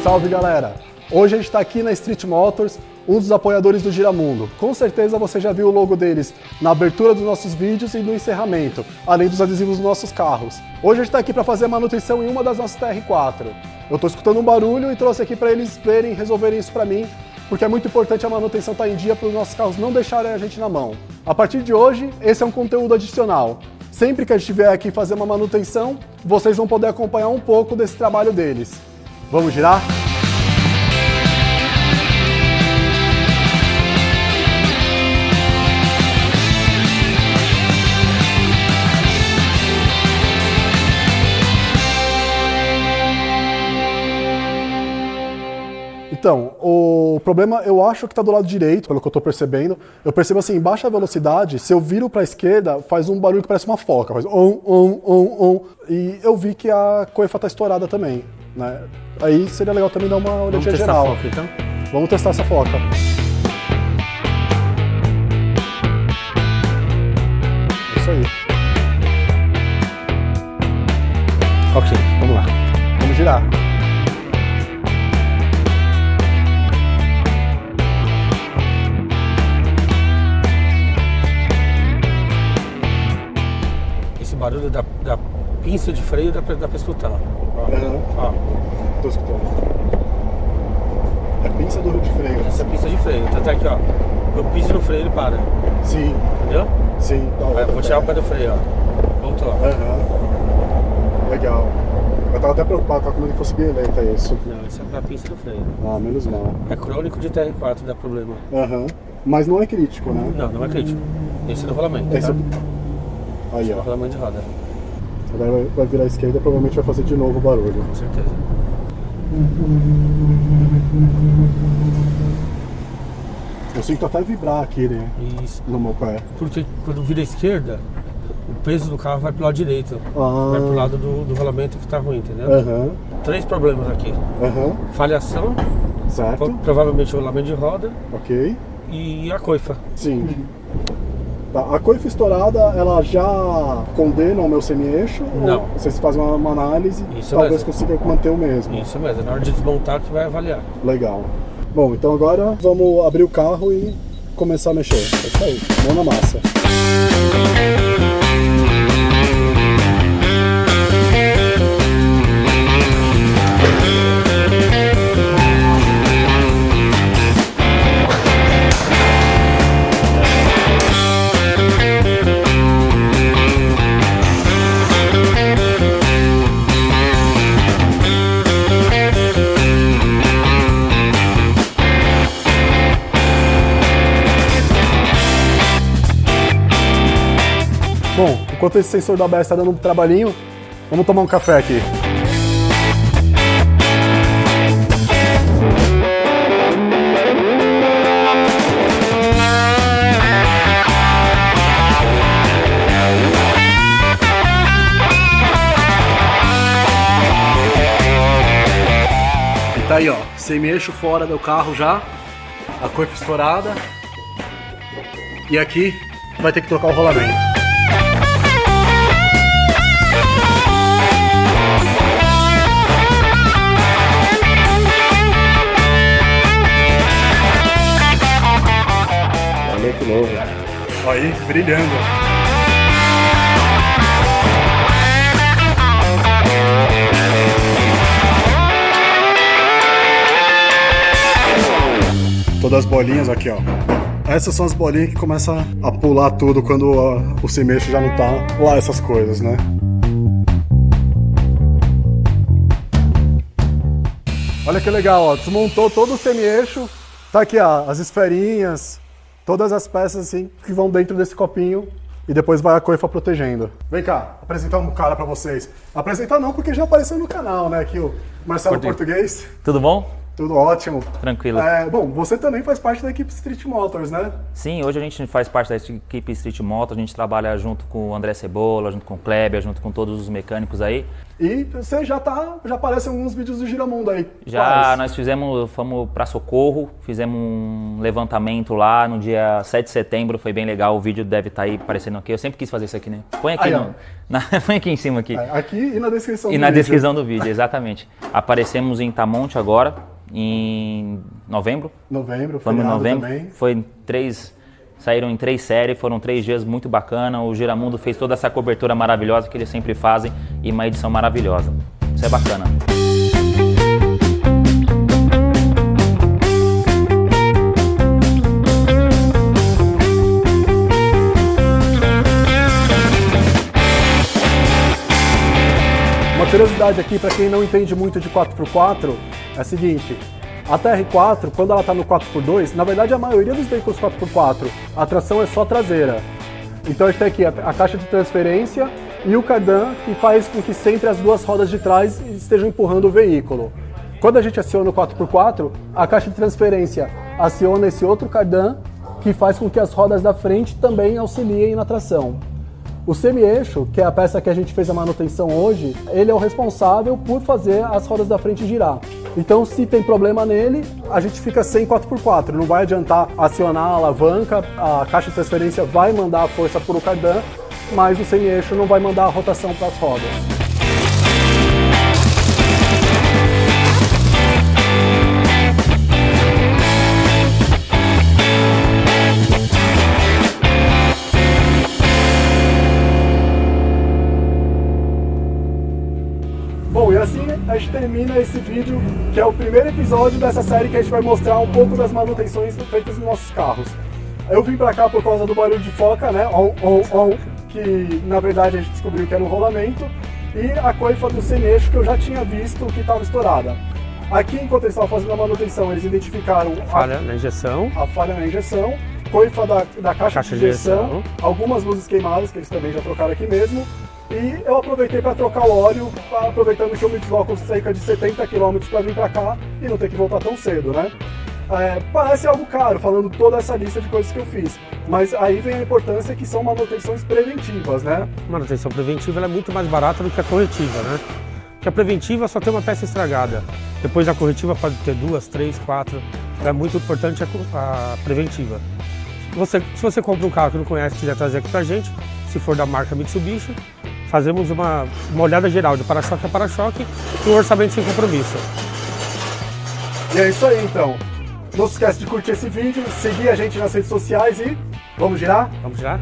Salve galera! Hoje a gente está aqui na Street Motors, um dos apoiadores do Giramundo. Com certeza você já viu o logo deles na abertura dos nossos vídeos e no encerramento, além dos adesivos dos nossos carros. Hoje a gente está aqui para fazer a manutenção em uma das nossas TR4. Eu estou escutando um barulho e trouxe aqui para eles verem, resolverem isso para mim, porque é muito importante a manutenção estar em dia para os nossos carros não deixarem a gente na mão. A partir de hoje, esse é um conteúdo adicional. Sempre que a gente vier aqui fazer uma manutenção, vocês vão poder acompanhar um pouco desse trabalho deles. Vamos girar? Então, o problema eu acho que está do lado direito, pelo que eu estou percebendo. Eu percebo assim, em baixa velocidade, se eu viro para a esquerda, faz um barulho que parece uma foca, faz e eu vi que a coifa está estourada também, né? Aí seria legal também dar uma olhadinha geral. Vamos testar a foca, então? Vamos testar essa foca. É isso aí. Ok, vamos lá. Vamos girar. Barulho da pinça de freio dá pra escutar. Ó, tô escutando. É a pinça do de freio. Essa é a pinça de freio. Tanto é que, ó, eu piso no freio e ele para. Sim. Entendeu? Sim. Vou tirar o pé do freio, ó. Voltou. Legal. Eu tava até preocupado com como ele fosse bem lenta isso. Não, essa é a pinça do freio. Ah, menos mal. É crônico de TR4, dá problema. Mas não é crítico, né? Não, não é crítico. Esse é do rolamento. Esse tá? Aí, ó. Rolamento de roda. Agora vai virar à esquerda e provavelmente vai fazer de novo o barulho. Com certeza. Eu sinto até vibrar aqui, né? Isso. No meu pé. Porque quando vira à esquerda, o peso do carro vai pro lado direito. Vai pro lado do rolamento que tá ruim, entendeu? 3 problemas aqui. Falhação. Certo. Provavelmente o rolamento de roda. Ok. E a coifa. Sim. Tá. A coifa estourada, ela já condena o meu semi-eixo? Não. Ou vocês fazem uma análise e talvez consiga manter o mesmo? Isso mesmo. Na hora de desmontar que vai avaliar. Legal. Bom, então agora vamos abrir o carro e começar a mexer. É isso aí. Mão na massa. Bom, enquanto esse sensor da ABS está dando um trabalhinho, vamos tomar um café aqui. E tá aí, ó, semi-eixo fora do carro já, a coifa estourada, e aqui vai ter que trocar o rolamento. Que novo. Olha aí, brilhando. Todas as bolinhas aqui, ó. Essas são as bolinhas que começam a pular tudo quando o semi-eixo já não tá lá, essas coisas, né? Olha que legal, ó. Desmontou todo o semi-eixo. Tá aqui, ó, as esferinhas. Todas as peças assim que vão dentro desse copinho e depois vai a coifa protegendo. Vem cá, apresentar um cara pra vocês. Apresentar não, porque já apareceu no canal, né? Aqui o Marcelo Português. Tudo bom? Tudo ótimo. Tranquilo. Bom, você também faz parte da equipe Street Motors, né? Sim, hoje a gente faz parte da equipe Street Motors, a gente trabalha junto com o André Cebola, junto com o Kleber, junto com todos os mecânicos aí. E você já aparece em alguns vídeos do Giramundo aí. Já, nós fomos para Socorro, fizemos um levantamento lá no dia 7 de setembro, foi bem legal, o vídeo deve estar aí aparecendo aqui. Eu sempre quis fazer isso aqui, né? Põe aqui, põe aqui em cima aqui. Aqui e na descrição do vídeo. E na descrição do vídeo, exatamente. Aparecemos em Tamonte agora, em novembro. Fomos em novembro. Também. Saíram em 3 séries, foram 3 dias muito bacana. O Giramundo fez toda essa cobertura maravilhosa que eles sempre fazem e uma edição maravilhosa. Isso é bacana. Uma curiosidade aqui para quem não entende muito de 4x4 é a seguinte. A TR4, quando ela está no 4x2, na verdade a maioria dos veículos 4x4, a tração é só traseira. Então a gente tem aqui a caixa de transferência e o cardan, que faz com que sempre as duas rodas de trás estejam empurrando o veículo. Quando a gente aciona o 4x4, a caixa de transferência aciona esse outro cardan, que faz com que as rodas da frente também auxiliem na tração. O semi-eixo, que é a peça que a gente fez a manutenção hoje, ele é o responsável por fazer as rodas da frente girar. Então, se tem problema nele, a gente fica sem 4x4. Não vai adiantar acionar a alavanca, a caixa de transferência vai mandar a força para o cardan, mas o semi-eixo não vai mandar a rotação para as rodas. Bom, e assim a gente termina esse vídeo, que é o primeiro episódio dessa série que a gente vai mostrar um pouco das manutenções feitas nos nossos carros. Eu vim pra cá por causa do barulho de foca, né, que na verdade a gente descobriu que era um rolamento, e a coifa do semi-eixo que eu já tinha visto que estava estourada. Aqui, enquanto eles estavam fazendo a manutenção, eles identificaram a falha na injeção, coifa da caixa de injeção, algumas luzes queimadas, que eles também já trocaram aqui mesmo. E eu aproveitei para trocar o óleo, aproveitando que eu me desloco cerca de 70 km para vir para cá e não ter que voltar tão cedo, né? Parece algo caro, falando toda essa lista de coisas que eu fiz, mas aí vem a importância que são manutenções preventivas, né? A manutenção preventiva é muito mais barata do que a corretiva, né? Porque a preventiva só tem uma peça estragada, depois da corretiva pode ter 2, 3, 4, é muito importante a preventiva. Se você compra um carro que não conhece e quiser trazer aqui pra gente, se for da marca Mitsubishi, fazemos uma olhada geral de para-choque a para-choque e um orçamento sem compromisso. E é isso aí então. Não se esquece de curtir esse vídeo, seguir a gente nas redes sociais e vamos girar? Vamos girar?